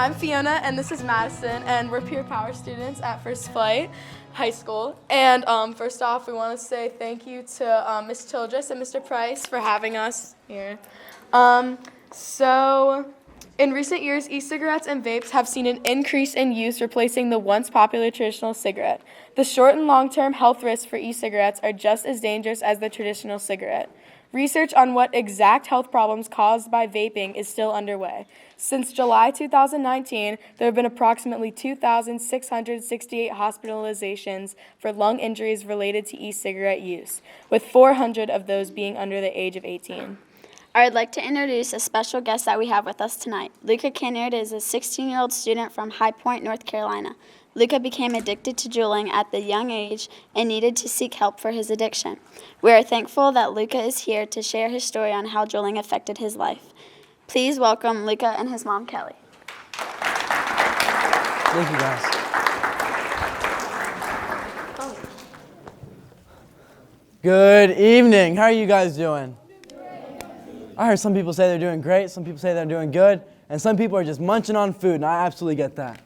I'm Fiona, and this is Madison, and we're Pure Power students at First Flight High School. And first off, we want to say thank you to Ms. Childress and Mr. Price for having us here. In recent years, e-cigarettes and vapes have seen an increase in use, replacing the once popular traditional cigarette. The short and long-term health risks for e-cigarettes are just as dangerous as the traditional cigarette. Research on what exact health problems caused by vaping is still underway. Since July 2019, there have been approximately 2,668 hospitalizations for lung injuries related to e-cigarette use, with 400 of those being under the age of 18. I would like to introduce a special guest that we have with us tonight. Luca Kennard is a 16-year-old student from High Point, North Carolina. Luca became addicted to juuling at the young age and needed to seek help for his addiction. We are thankful that Luca is here to share his story on how juuling affected his life. Please welcome Luca and his mom, Kelly. Thank you, guys. Good evening. How are you guys doing? I heard some people say they're doing great, some people say they're doing good, and some people are just munching on food, and I absolutely get that.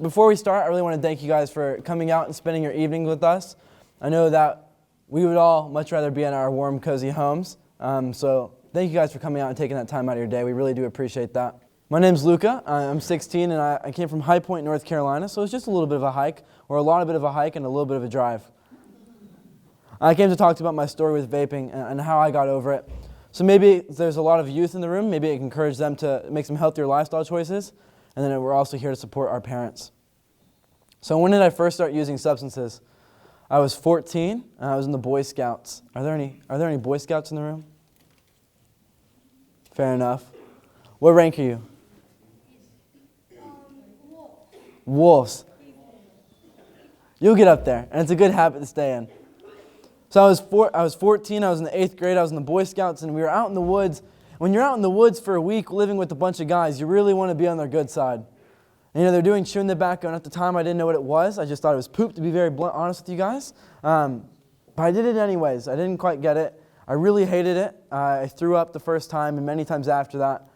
Before we start, I really want to thank you guys for coming out and spending your evening with us. I know that we would all much rather be in our warm, cozy homes, so thank you guys for coming out and taking that time out of your day. We really do appreciate that. My name's Luca. I'm 16, and I came from High Point, North Carolina, so it's just a little bit of a hike, or a lot of bit of a hike and a little bit of a drive. I came to talk to you about my story with vaping and how I got over it. So maybe there's a lot of youth in the room. Maybe it can encourage them to make some healthier lifestyle choices. And then we're also here to support our parents. So when did I first start using substances? I was 14, and I was in the Boy Scouts. Are there any Boy Scouts in the room? Fair enough. What rank are you? Wolves. You'll get up there, and it's a good habit to stay in. So I was 14, I was in the 8th grade, I was in the Boy Scouts, and we were out in the woods. When you're out in the woods for a week living with a bunch of guys, you really want to be on their good side. And, they're doing chewing tobacco, and at the time I didn't know what it was. I just thought it was poop, to be very blunt, honest with you guys. But I did it anyways. I didn't quite get it. I really hated it. I threw up the first time and many times after that.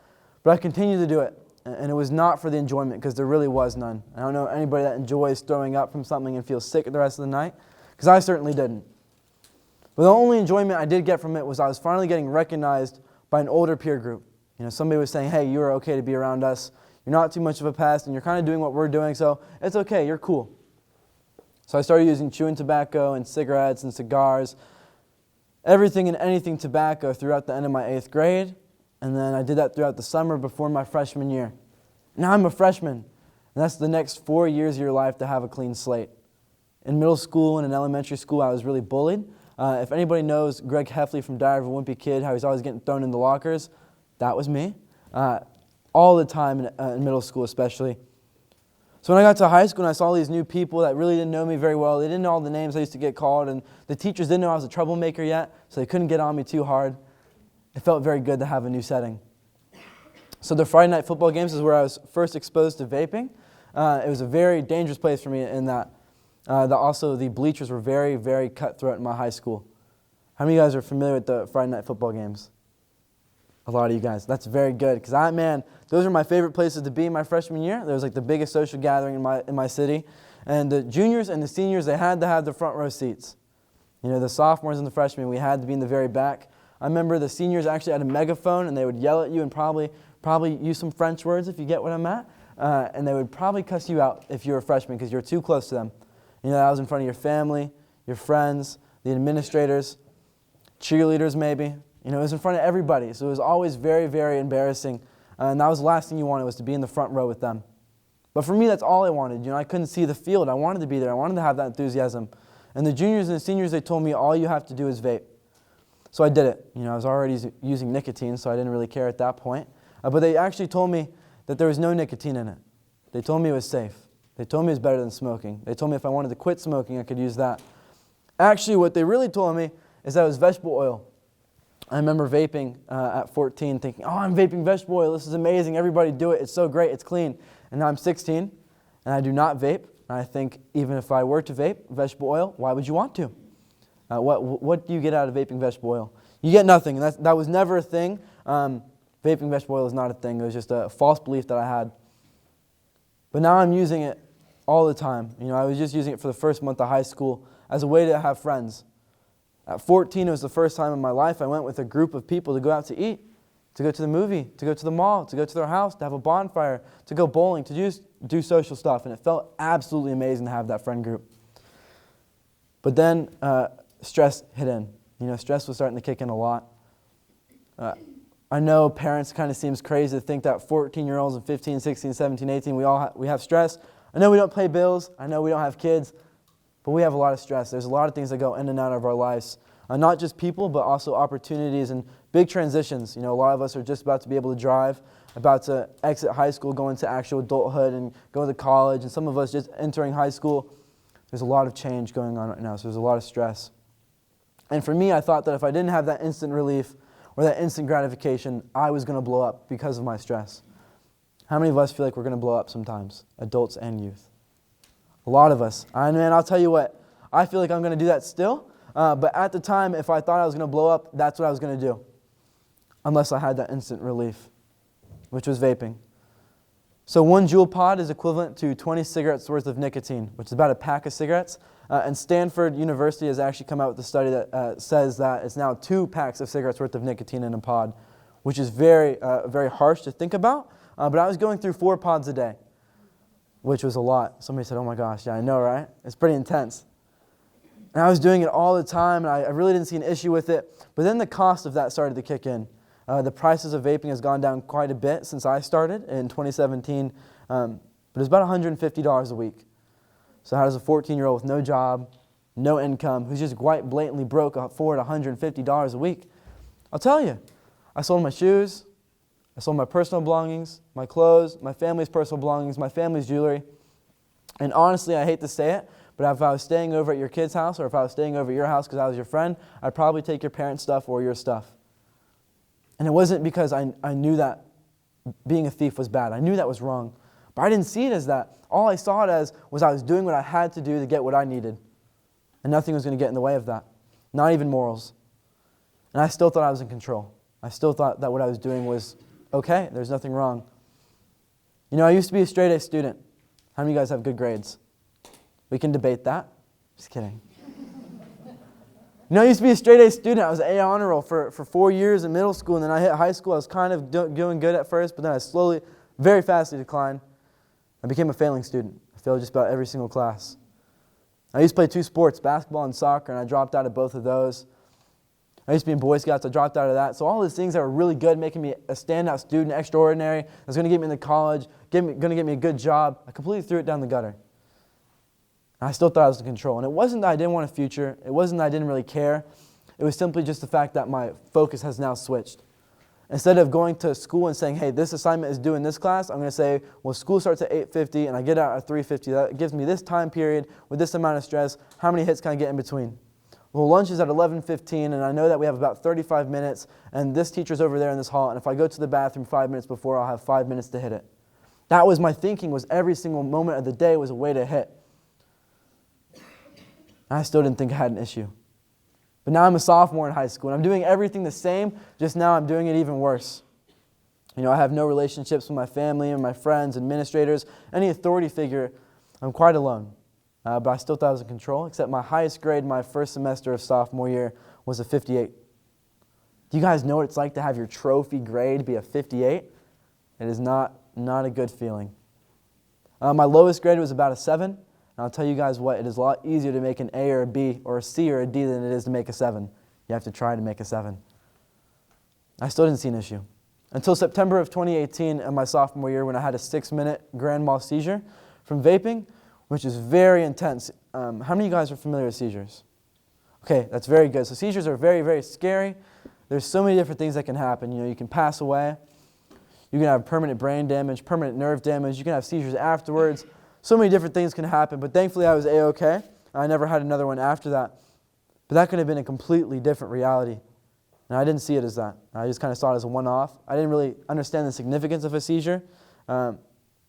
But I continued to do it. And it was not for the enjoyment, because there really was none. I don't know anybody that enjoys throwing up from something and feels sick the rest of the night, because I certainly didn't. But the only enjoyment I did get from it was I was finally getting recognized by an older peer group. Somebody was saying, hey, you're okay to be around us. You're not too much of a pest, and you're kind of doing what we're doing, so it's okay, you're cool. So I started using chewing tobacco and cigarettes and cigars, everything and anything tobacco throughout the end of my 8th grade, and then I did that throughout the summer before my freshman year. Now I'm a freshman, and that's the next 4 years of your life to have a clean slate. In middle school and in elementary school, I was really bullied. If anybody knows Greg Heffley from Diary of a Wimpy Kid, how he's always getting thrown in the lockers, that was me. All the time in middle school especially. So when I got to high school and I saw these new people that really didn't know me very well, they didn't know all the names I used to get called, and the teachers didn't know I was a troublemaker yet, so they couldn't get on me too hard. It felt very good to have a new setting. So the Friday night football games is where I was first exposed to vaping. It was a very dangerous place for me in that. Also, the bleachers were very, very cutthroat in my high school. How many of you guys are familiar with the Friday night football games? A lot of you guys. That's very good, because those are my favorite places to be in my freshman year. There was like the biggest social gathering in my city. And the juniors and the seniors, they had to have the front row seats. The sophomores and the freshmen, we had to be in the very back. I remember the seniors actually had a megaphone, and they would yell at you and probably use some French words, if you get what I'm at. And they would probably cuss you out if you were a freshman, because you're too close to them. That was in front of your family, your friends, the administrators, cheerleaders maybe. It was in front of everybody, so it was always very, very embarrassing. And that was the last thing you wanted, was to be in the front row with them. But for me, that's all I wanted. I couldn't see the field. I wanted to be there. I wanted to have that enthusiasm. And the juniors and the seniors, they told me, all you have to do is vape. So I did it. I was already using nicotine, so I didn't really care at that point. But they actually told me that there was no nicotine in it. They told me it was safe. They told me it was better than smoking. They told me if I wanted to quit smoking, I could use that. Actually, what they really told me is that it was vegetable oil. I remember vaping at 14, thinking, oh, I'm vaping vegetable oil. This is amazing. Everybody do it. It's so great. It's clean. And now I'm 16, and I do not vape. And I think even if I were to vape vegetable oil, why would you want to? What do you get out of vaping vegetable oil? You get nothing. And that was never a thing. Vaping vegetable oil is not a thing. It was just a false belief that I had. But now I'm using it all the time. I was just using it for the first month of high school as a way to have friends. At 14, it was the first time in my life I went with a group of people to go out to eat, to go to the movie, to go to the mall, to go to their house, to have a bonfire, to go bowling, to just do social stuff. And it felt absolutely amazing to have that friend group. But then stress hit in. Stress was starting to kick in a lot. I know parents kind of seems crazy to think that 14-year-olds and 15, 16, 17, 18, we have stress. I know we don't pay bills. I know we don't have kids. But we have a lot of stress. There's a lot of things that go in and out of our lives. Not just people, but also opportunities and big transitions. A lot of us are just about to be able to drive, about to exit high school, go into actual adulthood and go to college. And some of us just entering high school. There's a lot of change going on right now, so there's a lot of stress. And for me, I thought that if I didn't have that instant relief or that instant gratification, I was going to blow up because of my stress. How many of us feel like we're going to blow up sometimes, adults and youth? A lot of us. I'll tell you what, I feel like I'm going to do that still, but at the time, if I thought I was going to blow up, that's what I was going to do, unless I had that instant relief, which was vaping. So 1 Juul pod is equivalent to 20 cigarettes worth of nicotine, which is about a pack of cigarettes. And Stanford University has actually come out with a study that says that it's now 2 packs of cigarettes worth of nicotine in a pod, which is very harsh to think about. But I was going through 4 pods a day, which was a lot. Somebody said, oh my gosh, yeah, I know, right? It's pretty intense. And I was doing it all the time, and I really didn't see an issue with it. But then the cost of that started to kick in. The prices of vaping has gone down quite a bit since I started in 2017, but it's about $150 a week. So how does a 14-year-old with no job, no income, who's just quite blatantly broke afford $150 a week? I'll tell you, I sold my shoes, I sold my personal belongings, my clothes, my family's personal belongings, my family's jewelry. And honestly, I hate to say it, but if I was staying over at your kid's house or if I was staying over at your house because I was your friend, I'd probably take your parents' stuff or your stuff. And it wasn't because I knew that being a thief was bad. I knew that was wrong. But I didn't see it as that. All I saw it as was I was doing what I had to do to get what I needed. And nothing was going to get in the way of that. Not even morals. And I still thought I was in control. I still thought that what I was doing was okay. There's nothing wrong. I used to be a straight A student. How many of you guys have good grades? We can debate that. Just kidding. I used to be a straight A student. I was an A honor roll for 4 years in middle school, and then I hit high school. I was kind of doing good at first, but then I slowly, very fastly declined. I became a failing student. I failed just about every single class. I used to play 2 sports, basketball and soccer, and I dropped out of both of those. I used to be in Boy Scouts. I dropped out of that. So all these things that were really good, making me a standout student, extraordinary, that's going to get me into college, going to get me a good job, I completely threw it down the gutter. And I still thought I was in control. And it wasn't that I didn't want a future. It wasn't that I didn't really care. It was simply just the fact that my focus has now switched. Instead of going to school and saying, hey, this assignment is due in this class, I'm going to say, well, school starts at 8:50 and I get out at 3:50. That gives me this time period with this amount of stress. How many hits can I get in between? Well, lunch is at 11:15 and I know that we have about 35 minutes and this teacher's over there in this hall, and if I go to the bathroom 5 minutes before, I'll have 5 minutes to hit it. That was my thinking, was every single moment of the day was a way to hit. I still didn't think I had an issue. But now I'm a sophomore in high school, and I'm doing everything the same, just now I'm doing it even worse. I have no relationships with my family and my friends, administrators, any authority figure. I'm quite alone. But I still thought I was in control, except my highest grade my first semester of sophomore year was a 58. Do you guys know what it's like to have your trophy grade be a 58? It is not a good feeling. My lowest grade was about a 7. And I'll tell you guys what, it is a lot easier to make an A or a B or a C or a D than it is to make a 7. You have to try to make a 7. I still didn't see an issue. Until September of 2018 in my sophomore year when I had a 6-minute grand mal seizure from vaping, which is very intense. How many of you guys are familiar with seizures? Okay, that's very good. So seizures are very, very scary. There's so many different things that can happen. You can pass away. You can have permanent brain damage, permanent nerve damage. You can have seizures afterwards. So many different things can happen, but thankfully I was A-okay. I never had another one after that. But that could have been a completely different reality. And I didn't see it as that. I just kind of saw it as a one-off. I didn't really understand the significance of a seizure. I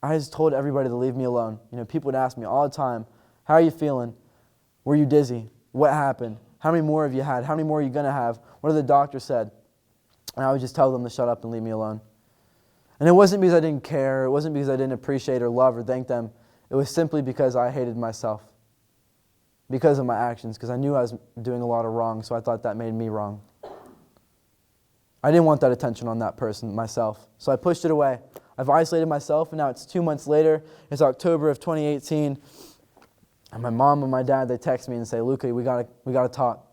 just told everybody to leave me alone. People would ask me all the time, how are you feeling? Were you dizzy? What happened? How many more have you had? How many more are you going to have? What have the doctor said? And I would just tell them to shut up and leave me alone. And it wasn't because I didn't care. It wasn't because I didn't appreciate or love or thank them. It was simply because I hated myself. Because of my actions. Because I knew I was doing a lot of wrong, so I thought that made me wrong. I didn't want that attention on that person, myself. So I pushed it away. I've isolated myself, and now it's 2 months later. It's October of 2018. And my mom and my dad, they text me and say, Luca, we gotta talk.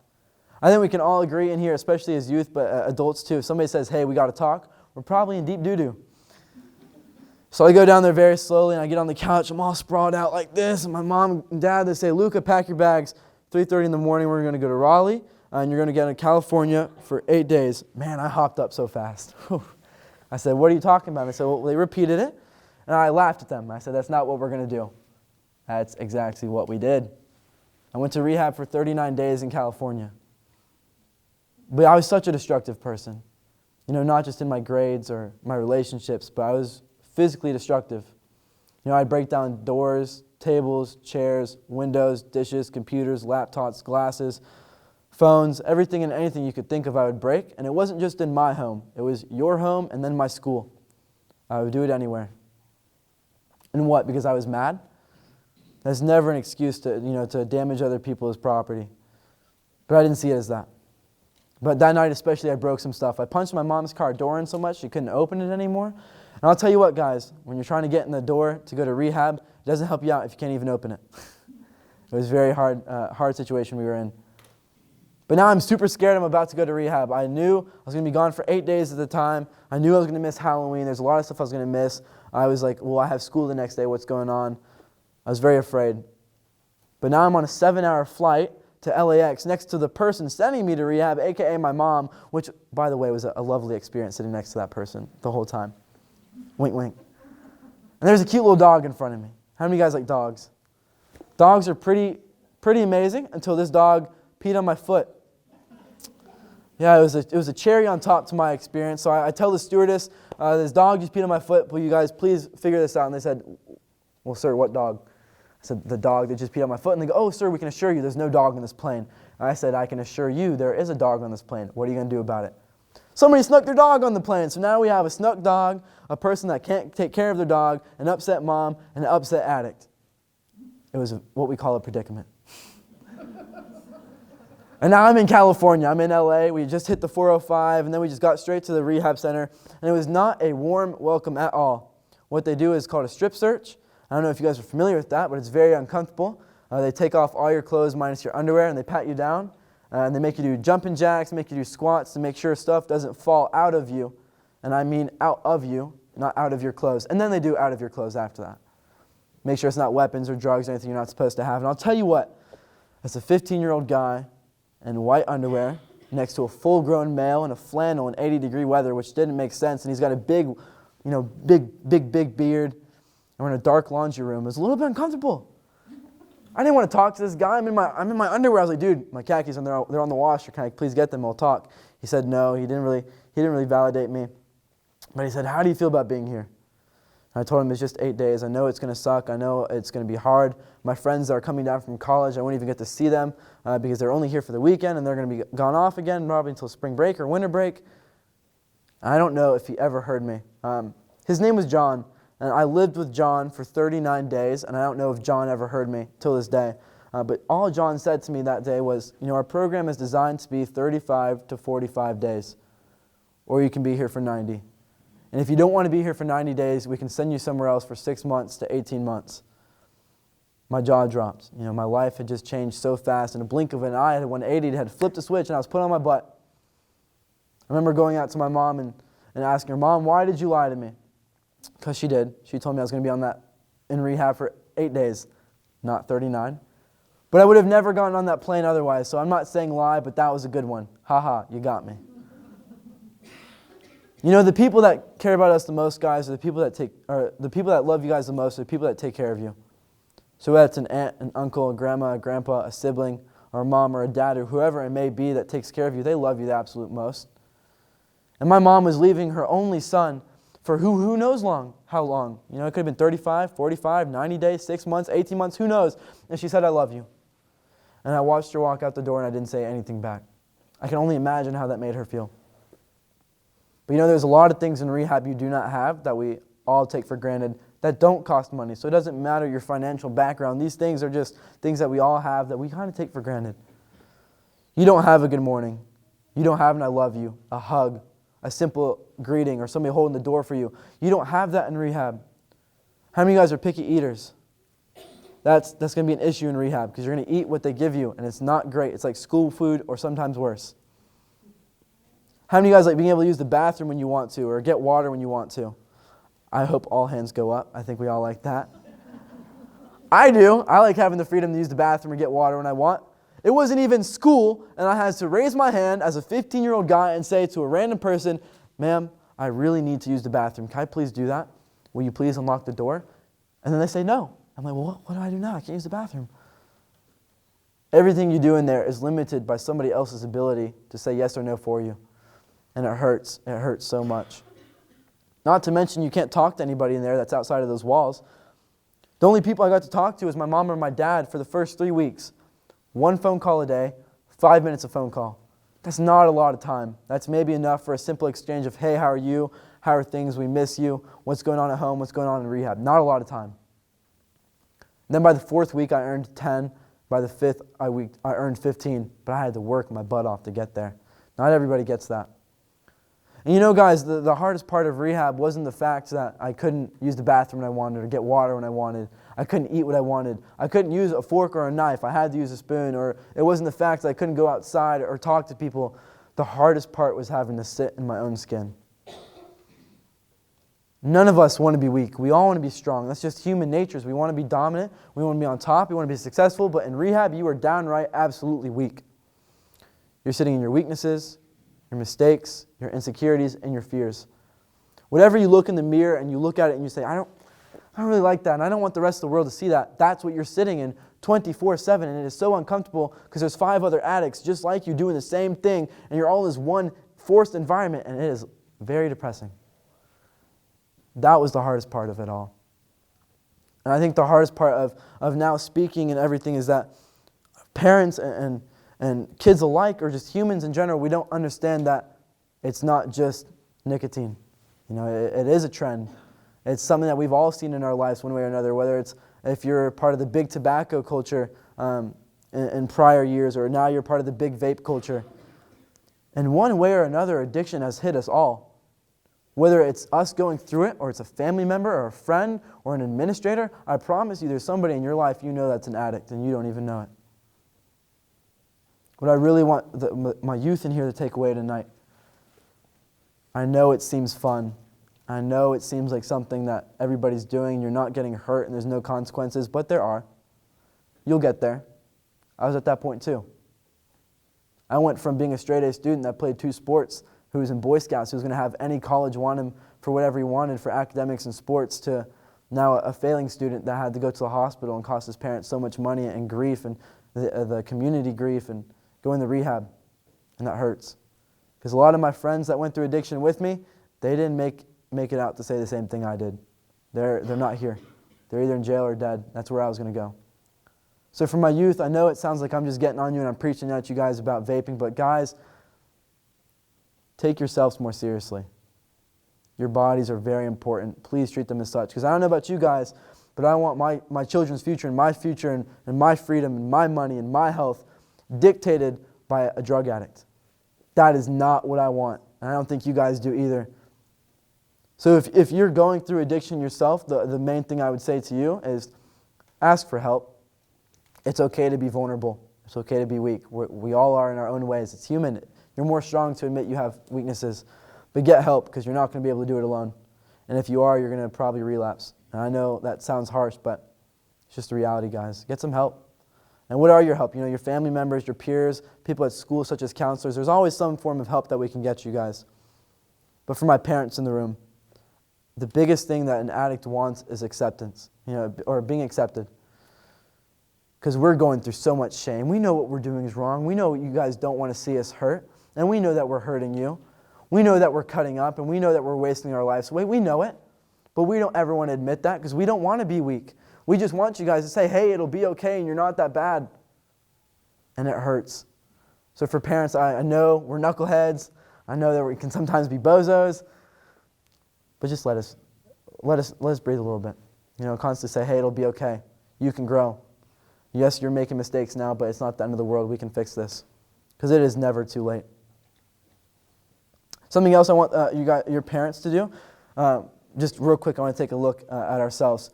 I think we can all agree in here, especially as youth, but adults too. If somebody says, hey, we gotta talk, we're probably in deep doo-doo. So I go down there very slowly, and I get on the couch. I'm all sprawled out like this. And my mom and dad, they say, Luca, pack your bags. 3:30 in the morning, we're going to go to Raleigh, and you're going to get in California for 8 days. Man, I hopped up so fast. I said, what are you talking about? I said, well, they repeated it, and I laughed at them. I said, that's not what we're going to do. That's exactly what we did. I went to rehab for 39 days in California. But I was such a destructive person. You know, not just in my grades or my relationships, but I was physically destructive. You know, I'd break down doors, tables, chairs, windows, dishes, computers, laptops, glasses, phones, everything and anything you could think of I would break. And it wasn't just in my home. It was your home and then my school. I would do it anywhere. And what? Because I was mad? That's never an excuse to damage other people's property. But I didn't see it as that. But that night especially, I broke some stuff. I punched my mom's car door in so much she couldn't open it anymore. And I'll tell you what, guys, when you're trying to get in the door to go to rehab, it doesn't help you out if you can't even open it. It was a very hard situation we were in. But now I'm super scared I'm about to go to rehab. I knew I was going to be gone for 8 days at the time. I knew I was going to miss Halloween. There's a lot of stuff I was going to miss. I was like, well, I have school the next day. What's going on? I was very afraid. But now I'm on a 7-hour flight to LAX next to the person sending me to rehab, a.k.a. my mom, which, by the way, was a lovely experience sitting next to that person the whole time. Wink, wink. And there's a cute little dog in front of me. How many of you guys like dogs? Dogs are pretty amazing until this dog peed on my foot. Yeah, it was a cherry on top to my experience. So I tell the stewardess, this dog just peed on my foot. Will you guys please figure this out? And they said, well, sir, what dog? I said, the dog that just peed on my foot. And they go, oh, sir, we can assure you there's no dog on this plane. And I said, I can assure you there is a dog on this plane. What are you going to do about it? Somebody snuck their dog on the plane. So now we have a snuck dog, a person that can't take care of their dog, an upset mom, and an upset addict. It was what we call a predicament. And now I'm in California. I'm in LA. We just hit the 405, and then we just got straight to the rehab center. And it was not a warm welcome at all. What they do is called a strip search. I don't know if you guys are familiar with that, but it's very uncomfortable. They take off all your clothes minus your underwear, and they pat you down. And they make you do jumping jacks, make you do squats to make sure stuff doesn't fall out of you. And I mean out of you, not out of your clothes. And then they do out of your clothes after that. Make sure it's not weapons or drugs or anything you're not supposed to have. And I'll tell you what, as a 15-year-old guy in white underwear next to a full-grown male in a flannel in 80-degree weather, which didn't make sense, and he's got a big beard, and we're in a dark laundry room, it was a little bit uncomfortable. I didn't want to talk to this guy. I'm in my underwear. I was like, dude, my khakis, they're on the washer. Can I please get them? We'll talk. He said no. He didn't really validate me. But he said, how do you feel about being here? And I told him it's just 8 days. I know it's going to suck. I know it's going to be hard. My friends that are coming down from college, I won't even get to see them because they're only here for the weekend, and they're going to be gone off again probably until spring break or winter break. I don't know if he ever heard me. His name was John. And I lived with John for 39 days, and I don't know if John ever heard me till this day. But all John said to me that day was, our program is designed to be 35 to 45 days, or you can be here for 90. And if you don't want to be here for 90 days, we can send you somewhere else for 6 months to 18 months. My jaw dropped. My life had just changed so fast. In a blink of an eye, I had 180, had flipped a switch, and I was put on my butt. I remember going out to my mom and asking her, Mom, why did you lie to me? Because she did. She told me I was going to be in rehab for 8 days, not 39. But I would have never gone on that plane otherwise, so I'm not saying lie, but that was a good one. Ha, you got me. The people that care about us the most, guys, are the people that love you guys the most, are the people that take care of you. So whether it's an aunt, an uncle, a grandma, a grandpa, a sibling, or a mom or a dad, or whoever it may be that takes care of you, they love you the absolute most. And my mom was leaving her only son for who knows how long. It could have been 35, 45, 90 days, 6 months, 18 months, who knows. And she said, I love you. And I watched her walk out the door and I didn't say anything back. I can only imagine how that made her feel. But there's a lot of things in rehab you do not have that we all take for granted that don't cost money. So it doesn't matter your financial background. These things are just things that we all have that we kind of take for granted. You don't have a good morning. You don't have an I love you, a hug, a simple greeting, or somebody holding the door for you. You don't have that in rehab. How many of you guys are picky eaters? That's going to be an issue in rehab because you're going to eat what they give you, and it's not great. It's like school food or sometimes worse. How many of you guys like being able to use the bathroom when you want to or get water when you want to? I hope all hands go up. I think we all like that. I do. I like having the freedom to use the bathroom or get water when I want. It wasn't even school, and I had to raise my hand as a 15-year-old guy and say to a random person, "Ma'am, I really need to use the bathroom. Can I please do that? Will you please unlock the door?" And then they say no. I'm like, well, what do I do now? I can't use the bathroom. Everything you do in there is limited by somebody else's ability to say yes or no for you. And it hurts. It hurts so much. Not to mention you can't talk to anybody in there that's outside of those walls. The only people I got to talk to is my mom or my dad for the first 3 weeks. 1 phone call a day, 5 minutes of phone call. That's not a lot of time. That's maybe enough for a simple exchange of, hey, how are you? How are things? We miss you. What's going on at home? What's going on in rehab? Not a lot of time. Then by the 4th week, I earned 10. By the 5th week, I earned 15. But I had to work my butt off to get there. Not everybody gets that. And guys, the hardest part of rehab wasn't the fact that I couldn't use the bathroom when I wanted or get water when I wanted. I couldn't eat what I wanted. I couldn't use a fork or a knife. I had to use a spoon. Or it wasn't the fact that I couldn't go outside or talk to people. The hardest part was having to sit in my own skin. None of us want to be weak. We all want to be strong. That's just human nature. We want to be dominant. We want to be on top. We want to be successful. But in rehab, you are downright absolutely weak. You're sitting in your weaknesses, your mistakes, your insecurities, and your fears. Whatever you look in the mirror and you look at it and you say, I don't really like that, and I don't want the rest of the world to see that. That's what you're sitting in 24/7, and it is so uncomfortable because there's 5 other addicts just like you doing the same thing, and you're all in this one forced environment, and it is very depressing. That was the hardest part of it all. And I think the hardest part of now speaking and everything is that parents and kids alike, or just humans in general, we don't understand that it's not just nicotine. It is a trend. It's something that we've all seen in our lives one way or another, whether it's if you're part of the big tobacco culture in prior years, or now you're part of the big vape culture. In one way or another, addiction has hit us all. Whether it's us going through it, or it's a family member, or a friend, or an administrator, I promise you there's somebody in your life that's an addict, and you don't even know it. What I really want my youth in here to take away tonight, I know it seems fun. I know it seems like something that everybody's doing. You're not getting hurt and there's no consequences, but there are. You'll get there. I was at that point too. I went from being a straight-A student that played 2 sports, who was in Boy Scouts, who was going to have any college want him for whatever he wanted for academics and sports, to now a failing student that had to go to the hospital and cost his parents so much money and grief and the community grief and go into rehab. And that hurts. Because a lot of my friends that went through addiction with me, they didn't make it out to say the same thing I did. They're not here. They're either in jail or dead. That's where I was going to go. So for my youth, I know it sounds like I'm just getting on you and I'm preaching at you guys about vaping, but guys, take yourselves more seriously. Your bodies are very important. Please treat them as such. Because I don't know about you guys, but I want my children's future and my freedom and my money and my health dictated by a drug addict. That is not what I want. And I don't think you guys do either. So if you're going through addiction yourself, the main thing I would say to you is ask for help. It's okay to be vulnerable. It's okay to be weak. We all are in our own ways. It's human. You're more strong to admit you have weaknesses. But get help, because you're not going to be able to do it alone. And if you are, you're going to probably relapse. And I know that sounds harsh, but it's just the reality, guys. Get some help. And what are your help? Your family members, your peers, people at school such as counselors. There's always some form of help that we can get you guys. But for my parents in the room, the biggest thing that an addict wants is acceptance, or being accepted. Because we're going through so much shame. We know what we're doing is wrong. We know you guys don't want to see us hurt. And we know that we're hurting you. We know that we're cutting up, and we know that we're wasting our lives away. We know it. But we don't ever want to admit that, because we don't want to be weak. We just want you guys to say, hey, it'll be okay, and you're not that bad. And it hurts. So for parents, I know we're knuckleheads. I know that we can sometimes be bozos, but just let us breathe a little bit. Constantly say, hey, it'll be okay. You can grow. Yes, you're making mistakes now, but it's not the end of the world. We can fix this, because it is never too late. Something else I want your parents to do, just real quick, I want to take a look at ourselves.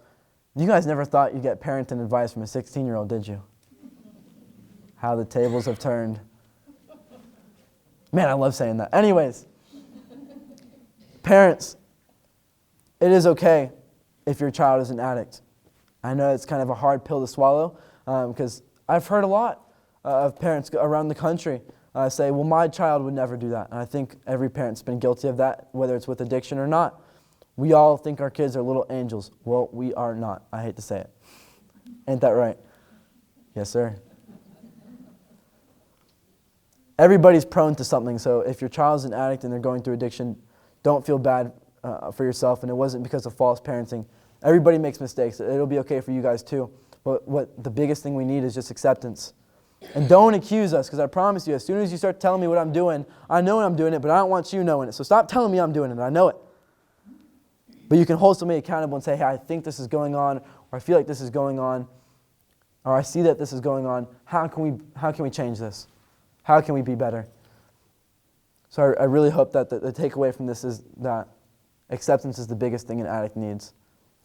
You guys never thought you'd get parenting advice from a 16-year-old, did you? How the tables have turned. Man, I love saying that. Anyways, parents, it is okay if your child is an addict. I know it's kind of a hard pill to swallow, because I've heard a lot of parents around the country say, well, my child would never do that. And I think every parent's been guilty of that, whether it's with addiction or not. We all think our kids are little angels. Well, we are not. I hate to say it. Ain't that right? Yes, sir. Everybody's prone to something, so if your child's an addict and they're going through addiction, don't feel bad for yourself, and it wasn't because of false parenting. Everybody makes mistakes. It'll be okay for you guys too. But what the biggest thing we need is just acceptance. And don't accuse us, because I promise you, as soon as you start telling me what I'm doing, I know I'm doing it, but I don't want you knowing it. So stop telling me I'm doing it. I know it. But you can hold somebody accountable and say, hey, I think this is going on, or I feel like this is going on, or I see that this is going on. How can we change this? How can we be better? So I really hope that the takeaway from this is that acceptance is the biggest thing an addict needs.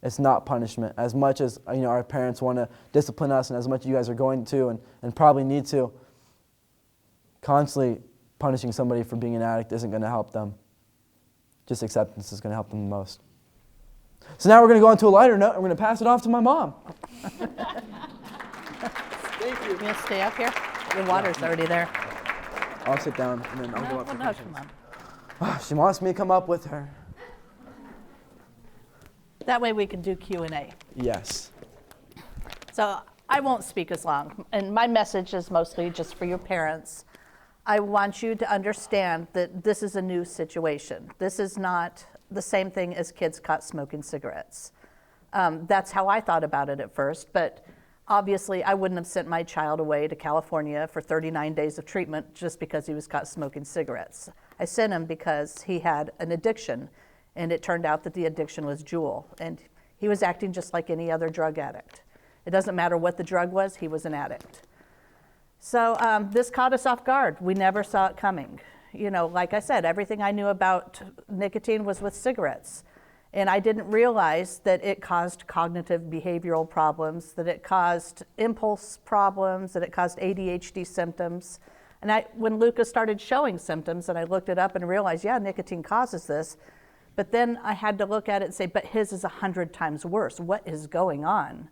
It's not punishment. As much as our parents want to discipline us, and as much as you guys are going to and probably need to, constantly punishing somebody for being an addict isn't going to help them. Just acceptance is going to help them the most. So now we're going to go on to a lighter note, and we're going to pass it off to my mom. Thank you. You want to stay up here? Your water's already there. I'll sit down, and then I'll go up for No, questions. come on. Oh, she wants me to come up with her. That way we can do Q&A. Yes. So I won't speak as long, and my message is mostly just for your parents. I want you to understand that this is a new situation. This is not the same thing as kids caught smoking cigarettes. That's how I thought about it at first, but obviously I wouldn't have sent my child away to California for 39 days of treatment just because he was caught smoking cigarettes. I sent him because he had an addiction, and it turned out that the addiction was Juul, and he was acting just like any other drug addict. It doesn't matter what the drug was, he was an addict. So this caught us off guard. We never saw it coming. Like I said, everything I knew about nicotine was with cigarettes. And I didn't realize that it caused cognitive behavioral problems, that it caused impulse problems, that it caused ADHD symptoms. And when Luca started showing symptoms, and I looked it up and realized, yeah, nicotine causes this. But then I had to look at it and say, but his is 100 times worse. What is going on?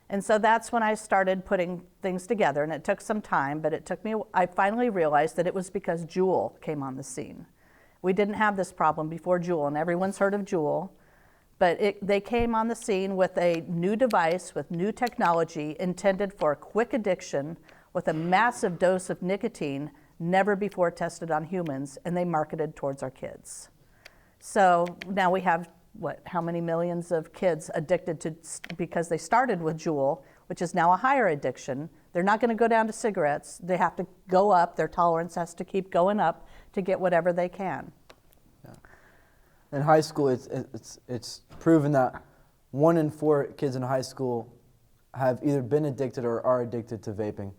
And so that's when I started putting things together, and it took some time, but I finally realized that it was because Juul came on the scene. We didn't have this problem before Juul, and everyone's heard of Juul, but they came on the scene with a new device, with new technology intended for quick addiction, with a massive dose of nicotine, never before tested on humans, and they marketed towards our kids. So now we have how many millions of kids addicted to, because they started with Juul, which is now a higher addiction. They're not going to go down to cigarettes. They have to go up. Their tolerance has to keep going up to get whatever they can. Yeah. In high school, it's proven that 1 in 4 kids in high school have either been addicted or are addicted to vaping.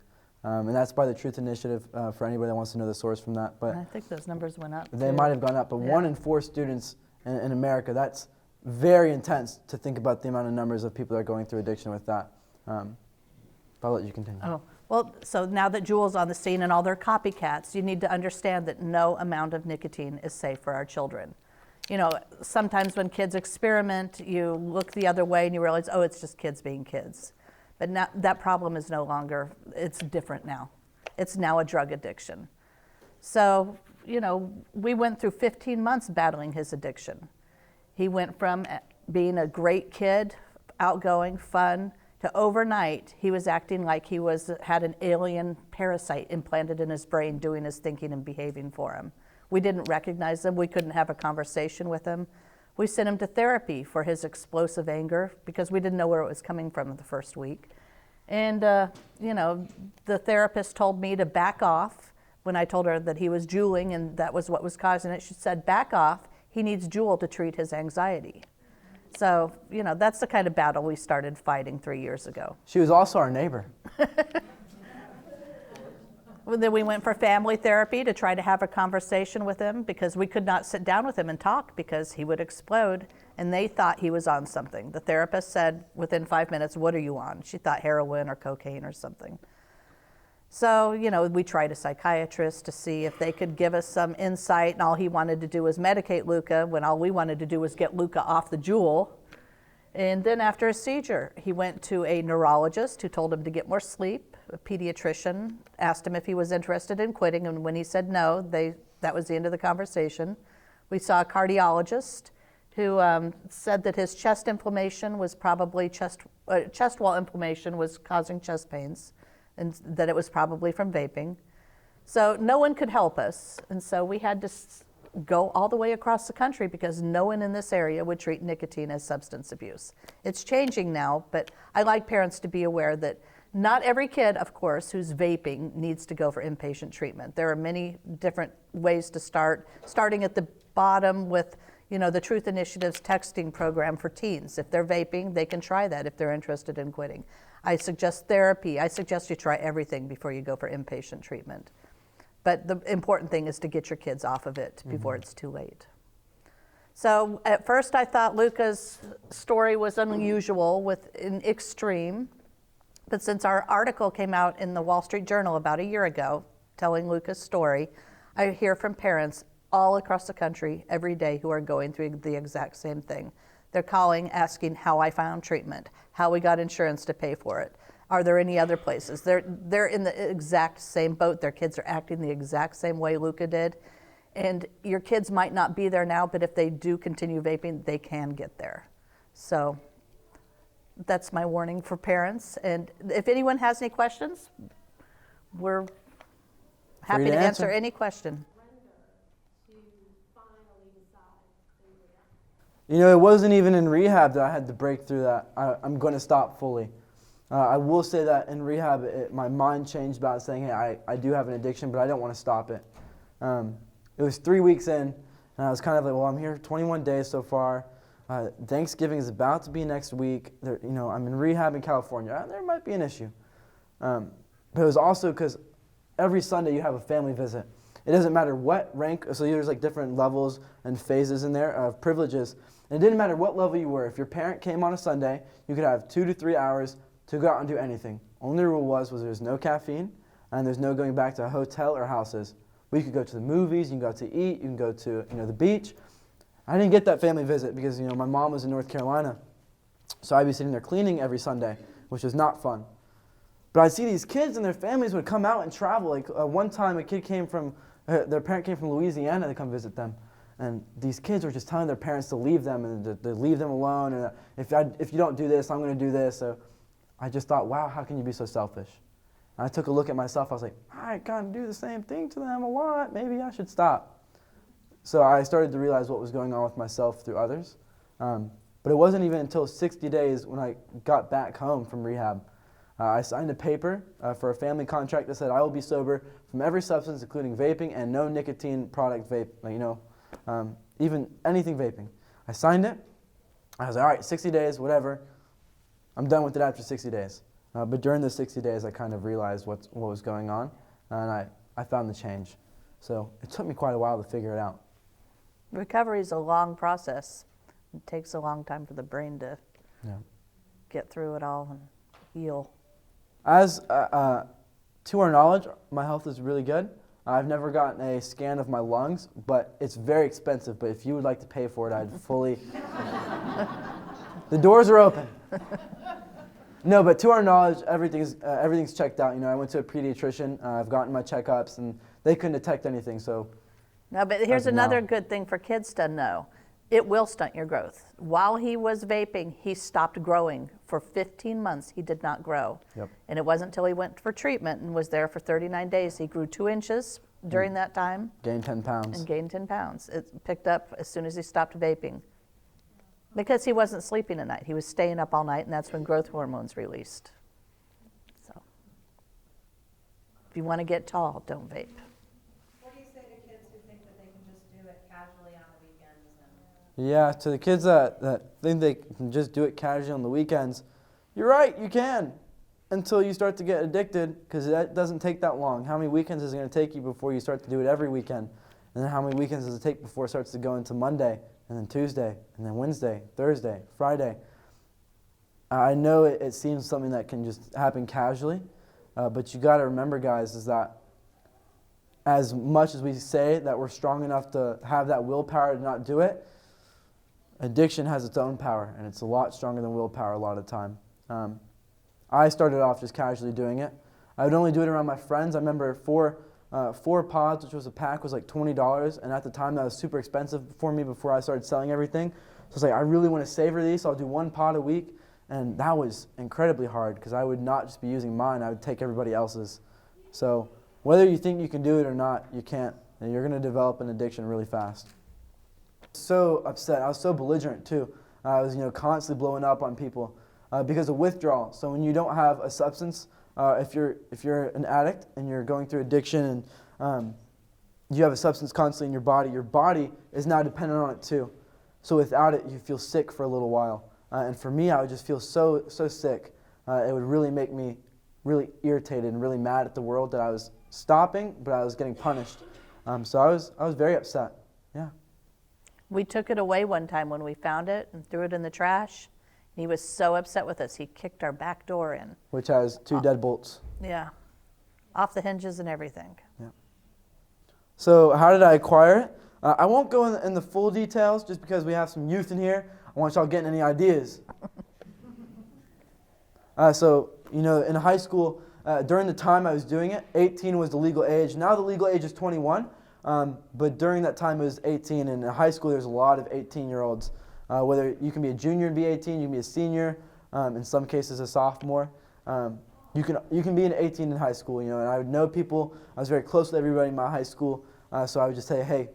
And that's by the Truth Initiative, for anybody that wants to know the source from that. But I think those numbers went up. They too. might have gone up, but yeah. 1 in 4 students in America, that's very intense to think about the amount of numbers of people that are going through addiction with that. I'll let you continue. Oh, well, so now that Juul's on the scene and all their copycats, you need to understand that no amount of nicotine is safe for our children. Sometimes when kids experiment, you look the other way and you realize, oh, it's just kids being kids. But now, that problem is no longer, it's different now. It's now a drug addiction. So, we went through 15 months battling his addiction. He went from being a great kid, outgoing, fun, to overnight, he was acting like he had an alien parasite implanted in his brain doing his thinking and behaving for him. We didn't recognize him. We couldn't have a conversation with him. We sent him to therapy for his explosive anger because we didn't know where it was coming from the first week. And, the therapist told me to back off. when I told her that he was juuling and that was what was causing it, she said, back off. He needs Juul to treat his anxiety. So, that's the kind of battle we started fighting 3 years ago. She was also our neighbor. Then we went for family therapy to try to have a conversation with him because we could not sit down with him and talk because he would explode, and they thought he was on something. The therapist said within 5 minutes, what are you on? She thought heroin or cocaine or something. So, we tried a psychiatrist to see if they could give us some insight, and all he wanted to do was medicate Luca when all we wanted to do was get Luca off the Juul. And then after a seizure, he went to a neurologist who told him to get more sleep. A pediatrician asked him if he was interested in quitting, and when he said no, that was the end of the conversation. We saw a cardiologist who said that his chest inflammation was probably chest wall inflammation was causing chest pains, and that it was probably from vaping. So no one could help us, and so we had to go all the way across the country because no one in this area would treat nicotine as substance abuse. It's changing now, but I like parents to be aware that not every kid, of course, who's vaping needs to go for inpatient treatment. There are many different ways to start, starting at the bottom with the Truth Initiative's texting program for teens. If they're vaping, they can try that if they're interested in quitting. I suggest therapy. I suggest you try everything before you go for inpatient treatment. But the important thing is to get your kids off of it before it's too late. So at first I thought Luca's story was unusual with an extreme. But since our article came out in the Wall Street Journal about a year ago telling Luca's story, I hear from parents all across the country every day who are going through the exact same thing. They're calling, asking how I found treatment, how we got insurance to pay for it. Are there any other places? They're in the exact same boat. Their kids are acting the exact same way Luca did. And your kids might not be there now, but if they do continue vaping, they can get there. So that's my warning for parents. And if anyone has any questions, we're happy to answer any question. It wasn't even in rehab that I had to break through that. I'm going to stop fully. I will say that in rehab, my mind changed about saying, hey, I do have an addiction, but I don't want to stop it. It was 3 weeks in, and I was kind of like, well, I'm here 21 days so far. Thanksgiving is about to be next week. I'm in rehab in California. There might be an issue. But it was also because every Sunday you have a family visit. It doesn't matter what rank, so there's like different levels and phases in there of privileges. And it didn't matter what level you were. If your parent came on a Sunday, you could have 2 to 3 hours to go out and do anything. Only rule was there's no caffeine and there's no going back to a hotel or houses. We could go to the movies, you can go to eat, you can go to the beach. I didn't get that family visit because my mom was in North Carolina. So I'd be sitting there cleaning every Sunday, which was not fun. But I'd see these kids and their families would come out and travel. Like one time a kid came from, their parent came from Louisiana to come visit them. And these kids were just telling their parents to leave them and to leave them alone. And if you don't do this, I'm going to do this. So I just thought, wow, how can you be so selfish? And I took a look at myself. I was like, I kind of do the same thing to them a lot. Maybe I should stop. So I started to realize what was going on with myself through others. But it wasn't even until 60 days when I got back home from rehab. I signed a paper for a family contract that said I will be sober from every substance, including vaping and no nicotine product vape, even anything vaping. I signed it. I was like, all right, 60 days, whatever. I'm done with it after 60 days. But during the 60 days, I kind of realized what was going on, and I found the change. So it took me quite a while to figure it out. Recovery is a long process. It takes a long time for the brain to get through it all and heal. As to our knowledge, my health is really good. I've never gotten a scan of my lungs, but it's very expensive. But if you would like to pay for it, I'd fully... The doors are open. No, but to our knowledge, everything's checked out. I went to a pediatrician. I've gotten my checkups, and they couldn't detect anything. So, no, but here's another good thing for kids to know. It will stunt your growth. While he was vaping, he stopped growing. For 15 months, he did not grow. Yep. And it wasn't until he went for treatment and was there for 39 days. He grew 2 inches during that time. Gained 10 pounds. And gained 10 pounds. It picked up as soon as he stopped vaping. Because he wasn't sleeping at night. He was staying up all night, and that's when growth hormones released. So, if you want to get tall, don't vape. Yeah, to the kids that think they can just do it casually on the weekends, you're right, you can, until you start to get addicted, because that doesn't take that long. How many weekends is it going to take you before you start to do it every weekend? And then how many weekends does it take before it starts to go into Monday, and then Tuesday, and then Wednesday, Thursday, Friday? I know it seems something that can just happen casually, but you got to remember, guys, is that as much as we say that we're strong enough to have that willpower to not do it, addiction has its own power, and it's a lot stronger than willpower a lot of the time. I started off just casually doing it. I would only do it around my friends. I remember four pods, which was a pack, was like $20, and at the time that was super expensive for me before I started selling everything. So I was like, I really want to savor these, so I'll do one pod a week, and that was incredibly hard because I would not just be using mine, I would take everybody else's. So whether you think you can do it or not, you can't, and you're going to develop an addiction really fast. So upset. I was so belligerent too. I was, constantly blowing up on people because of withdrawal. So when you don't have a substance, if you're an addict and you're going through addiction and you have a substance constantly in your body is now dependent on it too. So without it, you feel sick for a little while. And for me, I would just feel so sick. It would really make me really irritated and really mad at the world that I was stopping, but I was getting punished. So I was very upset. Yeah. We took it away one time when we found it and threw it in the trash. He was so upset with us, he kicked our back door in. Which has 2 deadbolts. Yeah, off the hinges and everything. Yeah. So how did I acquire it? I won't go in the full details just because we have some youth in here. I want y'all getting any ideas. In high school, during the time I was doing it, 18 was the legal age. Now the legal age is 21. But during that time it was 18, and in high school there's a lot of 18-year-olds. Whether you can be a junior and be 18, you can be a senior, in some cases a sophomore. You can be an 18 in high school, and I would know people. I was very close with everybody in my high school, so I would just say, hey,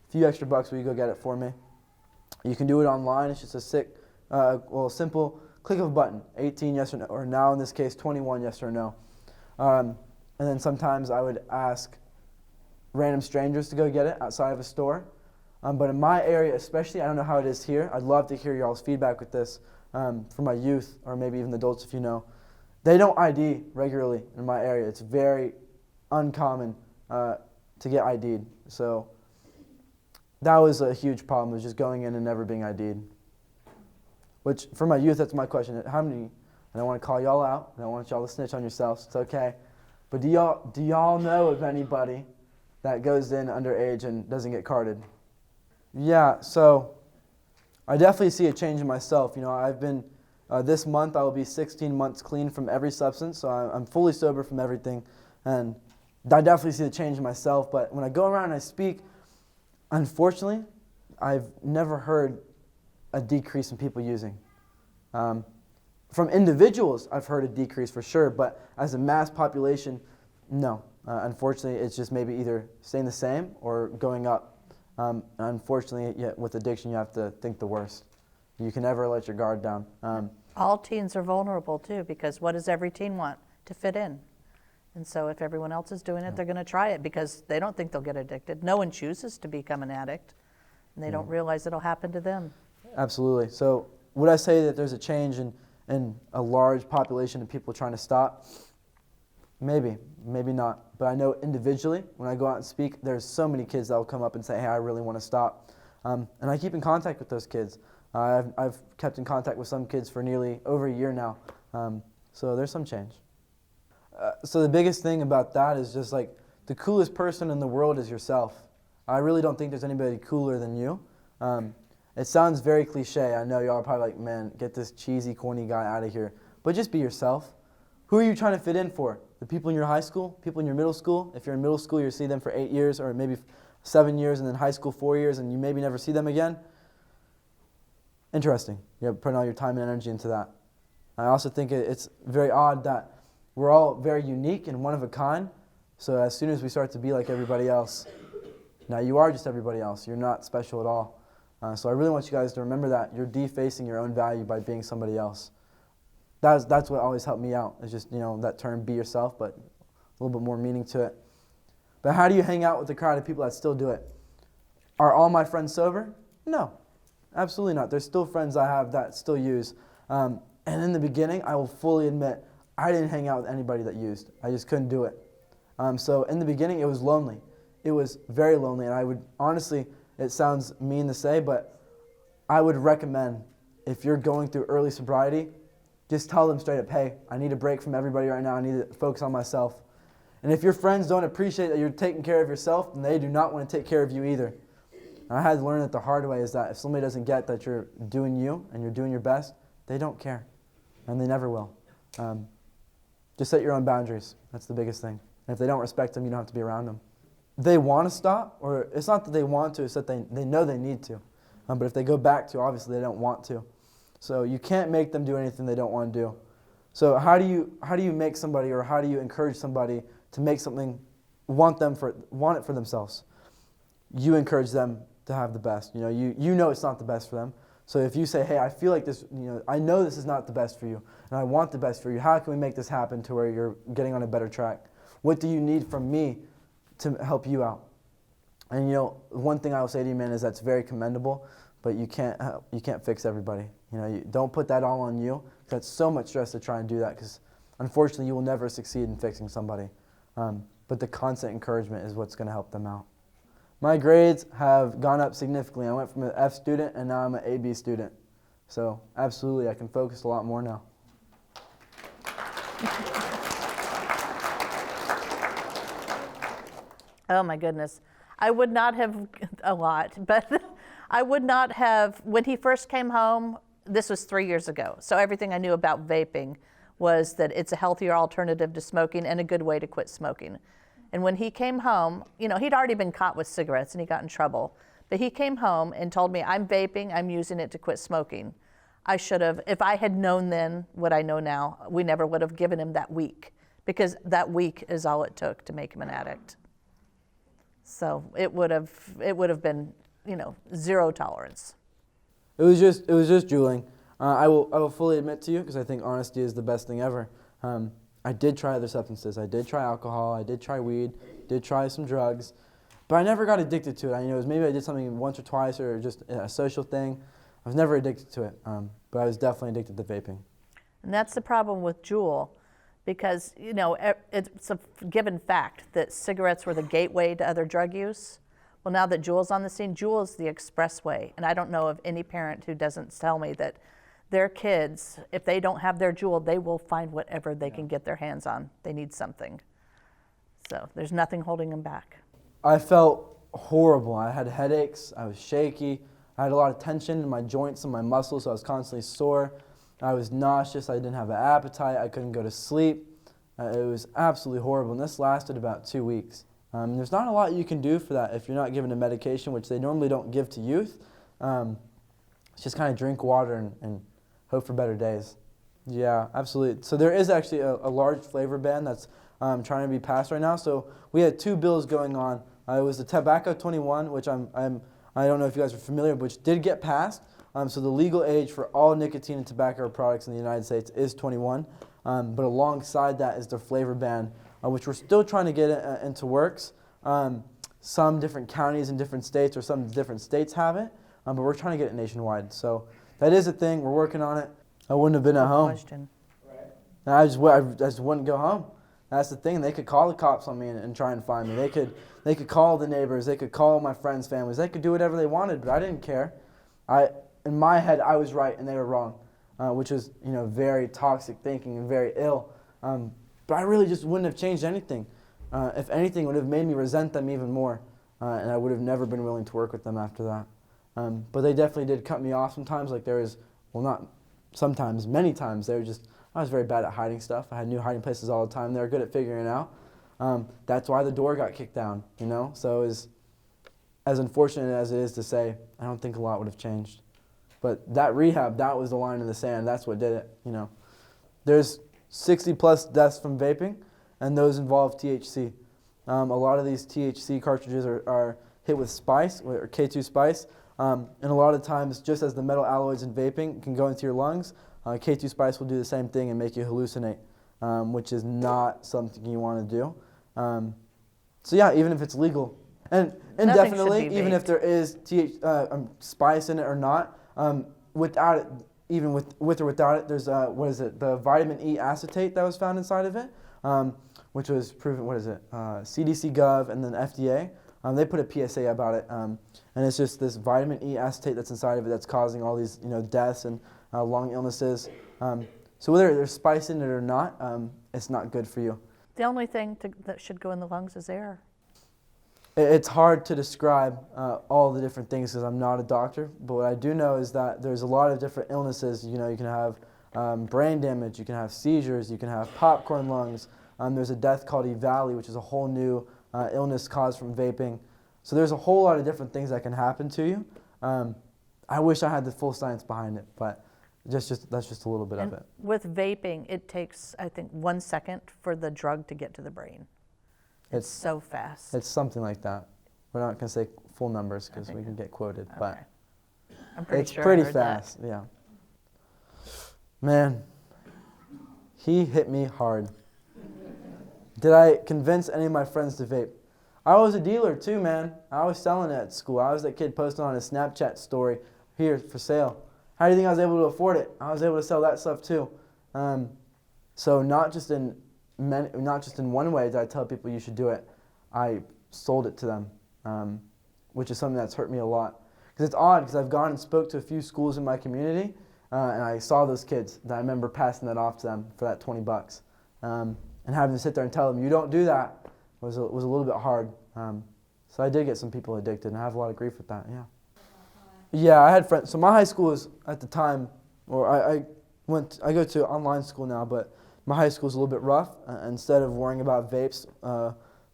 a few extra bucks, will you go get it for me? You can do it online. It's just a simple click of a button, 18 yes or no, or now in this case 21 yes or no. And then sometimes I would ask random strangers to go get it outside of a store. But in my area especially, I don't know how it is here. I'd love to hear y'all's feedback with this from my youth or maybe even the adults if you know. They don't ID regularly in my area. It's very uncommon to get ID'd. So that was a huge problem, was just going in and never being ID'd. Which, for my youth, that's my question. How many, I don't want to call y'all out. I don't want y'all to snitch on yourselves. It's okay. But do y'all know of anybody that goes in underage and doesn't get carded? Yeah, so I definitely see a change in myself. I've been, this month I will be 16 months clean from every substance, so I'm fully sober from everything. And I definitely see the change in myself. But when I go around and I speak, unfortunately, I've never heard a decrease in people using. From individuals, I've heard a decrease for sure, but as a mass population, no. Unfortunately, it's just maybe either staying the same or going up. Unfortunately, with addiction, you have to think the worst. You can never let your guard down. All teens are vulnerable too, because what does every teen want? To fit in. And so if everyone else is doing it, they're going to try it because they don't think they'll get addicted. No one chooses to become an addict, and they don't realize it'll happen to them. Absolutely. So would I say that there's a change in a large population of people trying to stop? Maybe, maybe not. But I know individually, when I go out and speak, there's so many kids that will come up and say, hey, I really want to stop. And I keep in contact with those kids. I've kept in contact with some kids for nearly over a year now. So there's some change. So the biggest thing about that is just like the coolest person in the world is yourself. I really don't think there's anybody cooler than you. It sounds very cliche. I know y'all are probably like, man, get this cheesy, corny guy out of here. But just be yourself. Who are you trying to fit in for? The people in your high school? People in your middle school? If you're in middle school, you'll see them for 8 years or maybe 7 years, and then high school 4 years, and you maybe never see them again. Interesting. You're putting all your time and energy into that. I also think it's very odd that we're all very unique and one of a kind. So as soon as we start to be like everybody else, now you are just everybody else. You're not special at all. So I really want you guys to remember that. You're defacing your own value by being somebody else. That's what always helped me out. It's just, that term, be yourself, but a little bit more meaning to it. But how do you hang out with the crowd of people that still do it? Are all my friends sober? No. Absolutely not. There's still friends I have that still use. And in the beginning, I will fully admit, I didn't hang out with anybody that used. I just couldn't do it. So in the beginning, it was lonely. It was very lonely. And I would, honestly, it sounds mean to say, but I would recommend, if you're going through early sobriety, just tell them straight up, hey, I need a break from everybody right now. I need to focus on myself. And if your friends don't appreciate that you're taking care of yourself, then they do not want to take care of you either. And I had to learn it the hard way, is that if somebody doesn't get that you're doing you and you're doing your best, they don't care. And they never will. Just set your own boundaries. That's the biggest thing. And if they don't respect them, you don't have to be around them. They want to stop, or it's not that they want to, it's that they know they need to. But if they go back to, obviously they don't want to. So you can't make them do anything they don't want to do. So how do you make somebody, or how do you encourage somebody to make something, want it for themselves? You encourage them to have the best. You know it's not the best for them. So if you say, hey, I feel like this, I know this is not the best for you, and I want the best for you. How can we make this happen to where you're getting on a better track? What do you need from me to help you out? And one thing I will say to you, man, is that's very commendable, but you can't fix everybody. You don't put that all on you. That's so much stress to try and do that, because unfortunately you will never succeed in fixing somebody. But the constant encouragement is what's going to help them out. My grades have gone up significantly. I went from an F student and now I'm an AB student. So absolutely, I can focus a lot more now. Oh my goodness. I would not have, a lot, but I would not have, when he first came home, this was 3 years ago. So everything I knew about vaping was that it's a healthier alternative to smoking and a good way to quit smoking. And when he came home, he'd already been caught with cigarettes and he got in trouble. But he came home and told me, I'm vaping, I'm using it to quit smoking. I should have, if I had known then what I know now, we never would have given him that week, because that week is all it took to make him an addict. So it would have been, zero tolerance. It was just juuling. I will fully admit to you, because I think honesty is the best thing ever. I did try other substances. I did try alcohol. I did try weed. Did try some drugs, but I never got addicted to it. It was maybe I did something once or twice, or just a social thing. I was never addicted to it, but I was definitely addicted to vaping. And that's the problem with Juul, because it's a given fact that cigarettes were the gateway to other drug use. Well, now that Juul's on the scene, Juul is the expressway, and I don't know of any parent who doesn't tell me that their kids, if they don't have their Juul, they will find whatever they can get their hands on. They need something. So there's nothing holding them back. I felt horrible. I had headaches. I was shaky. I had a lot of tension in my joints and my muscles, so I was constantly sore. I was nauseous. I didn't have an appetite. I couldn't go to sleep. It was absolutely horrible, and this lasted about 2 weeks. There's not a lot you can do for that if you're not given a medication, which they normally don't give to youth. It's just kind of drink water and hope for better days. Yeah, absolutely. So there is actually a large flavor ban that's trying to be passed right now. So we had 2 bills going on. It was the Tobacco 21, which I don't know if you guys are familiar, which did get passed. So the legal age for all nicotine and tobacco products in the United States is 21. But alongside that is the flavor ban, which we're still trying to get into works. Some different counties in different states, or some different states have it, but we're trying to get it nationwide. So that is a thing. We're working on it. I wouldn't have been at home. Question. I just wouldn't go home. That's the thing. They could call the cops on me and try and find me. They could call the neighbors. They could call my friends' families. They could do whatever they wanted, but I didn't care. In my head, I was right and they were wrong, which is very toxic thinking and very ill. But I really just wouldn't have changed anything. If anything, it would have made me resent them even more, and I would have never been willing to work with them after that. But they definitely did cut me off sometimes. Not sometimes, many times. I was very bad at hiding stuff. I had new hiding places all the time. They were good at figuring it out. That's why the door got kicked down, So as unfortunate as it is to say, I don't think a lot would have changed. But that rehab, that was the line in the sand. That's what did it, There's 60 plus deaths from vaping, and those involve THC. A lot of these THC cartridges are hit with spice, or K2 spice, and a lot of times, just as the metal alloys in vaping can go into your lungs, K2 spice will do the same thing and make you hallucinate, which is not something you want to do. So yeah, even if it's legal, and indefinitely, even if there is spice in it or not, Without it, even with or without it, there's the vitamin E acetate that was found inside of it, which was proven, CDC Gov and then FDA. They put a PSA about it, and it's just this vitamin E acetate that's inside of it that's causing all these deaths and lung illnesses. So whether they're spicing it or not, it's not good for you. The only thing that should go in the lungs is air. It's hard to describe all the different things because I'm not a doctor, but what I do know is that there's a lot of different illnesses. You can have brain damage, you can have seizures, you can have popcorn lungs. There's a death called E-Valley, which is a whole new illness caused from vaping. So there's a whole lot of different things that can happen to you. I wish I had the full science behind it, but that's just a little bit of it. With vaping, it takes, I think, 1 second for the drug to get to the brain. It's so fast. It's something like that. We're not going to say full numbers because we can get quoted, but I'm pretty it's sure pretty I heard fast. Yeah. Man, he hit me hard. Did I convince any of my friends to vape? I was a dealer too, man. I was selling it at school. I was that kid posting on his Snapchat story, here for sale. How do you think I was able to afford it? I was able to sell that stuff too. So not just in one way did I tell people you should do it. I sold it to them, which is something that's hurt me a lot. Because it's odd, because I've gone and spoke to a few schools in my community, and I saw those kids that I remember passing that off to them for that $20. And having to sit there and tell them, you don't do that, was a little bit hard. So I did get some people addicted, and I have a lot of grief with that, yeah. Yeah, I had friends. So my high school was, at the time, or I go to online school now, but my high school is a little bit rough. Instead of worrying about vapes,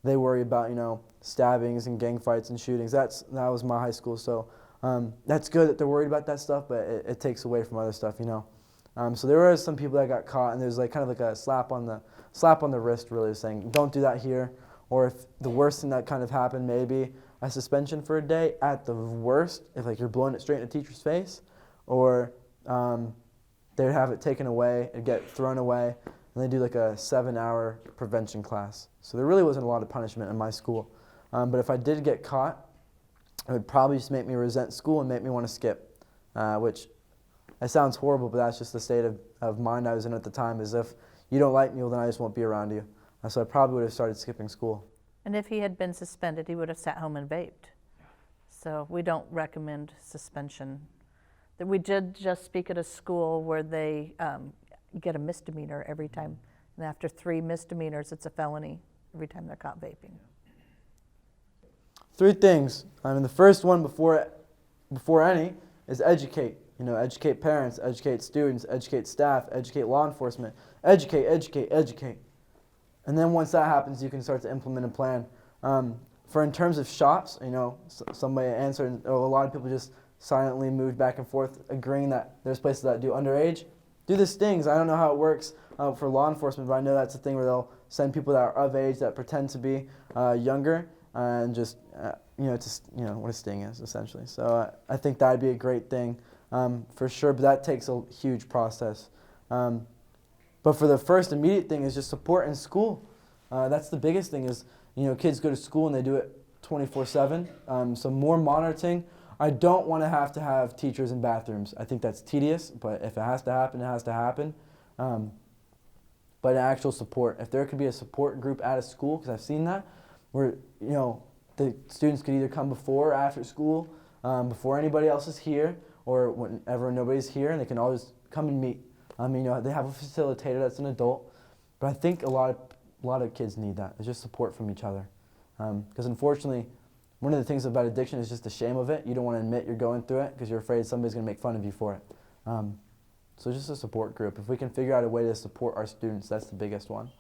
they worry about, stabbings and gang fights and shootings. That was my high school. So that's good that they're worried about that stuff, but it takes away from other stuff, So there were some people that got caught, and there's kind of like a slap on the wrist, really, saying, don't do that here. Or if the worst thing that kind of happened, maybe a suspension for a day at the worst, if you're blowing it straight in a teacher's face, or they would have it taken away, it'd get thrown away, and they do a 7-hour prevention class. So there really wasn't a lot of punishment in my school. But if I did get caught, it would probably just make me resent school and make me want to skip, which it sounds horrible, but that's just the state of mind I was in at the time, is if you don't like me, well, then I just won't be around you. So I probably would have started skipping school. And if he had been suspended, he would have sat home and vaped. So we don't recommend suspension. We did just speak at a school where they get a misdemeanor every time. And after 3 misdemeanors, it's a felony every time they're caught vaping. 3 things. The first one before any is educate. Educate parents, educate students, educate staff, educate law enforcement. Educate, educate, educate. And then once that happens, you can start to implement a plan. For in terms of shops, somebody answered, a lot of people just silently moved back and forth, agreeing that there's places that do underage. Do the stings. I don't know how it works for law enforcement, but I know that's a thing where they'll send people that are of age that pretend to be younger and just, what a sting is, essentially. So I think that would be a great thing for sure, but that takes a huge process. But for the first immediate thing is just support in school. That's the biggest thing is, kids go to school and they do it 24/7. So more monitoring. I don't want to have teachers in bathrooms. I think that's tedious, but if it has to happen, it has to happen. But actual support. If there could be a support group at a school, because I've seen that, where, the students could either come before or after school, before anybody else is here, or whenever nobody's here, and they can always come and meet. They have a facilitator that's an adult, but I think a lot of kids need that. It's just support from each other. Because unfortunately, one of the things about addiction is just the shame of it. You don't want to admit you're going through it because you're afraid somebody's going to make fun of you for it. So just a support group. If we can figure out a way to support our students, that's the biggest one.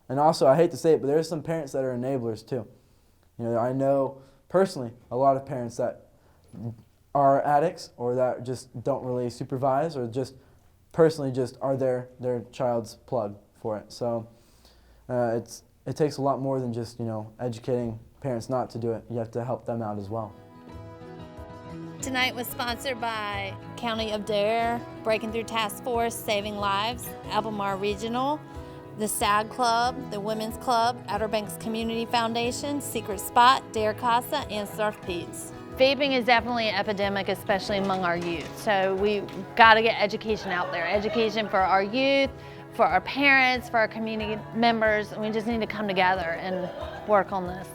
And also, I hate to say it, but there are some parents that are enablers too. I know personally a lot of parents that are addicts or that just don't really supervise or just personally just are their child's plug for it. So it takes a lot more than just educating parents not to do it. You have to help them out as well. Tonight was sponsored by County of Dare, Breaking Through Task Force, Saving Lives, Albemarle Regional, the SAG Club, the Women's Club, Outer Banks Community Foundation, Secret Spot, Dare Casa, and Surf Pete's. Vaping is definitely an epidemic, especially among our youth. So we got to get education out there. Education for our youth, for our parents, for our community members. And we just need to come together and work on this.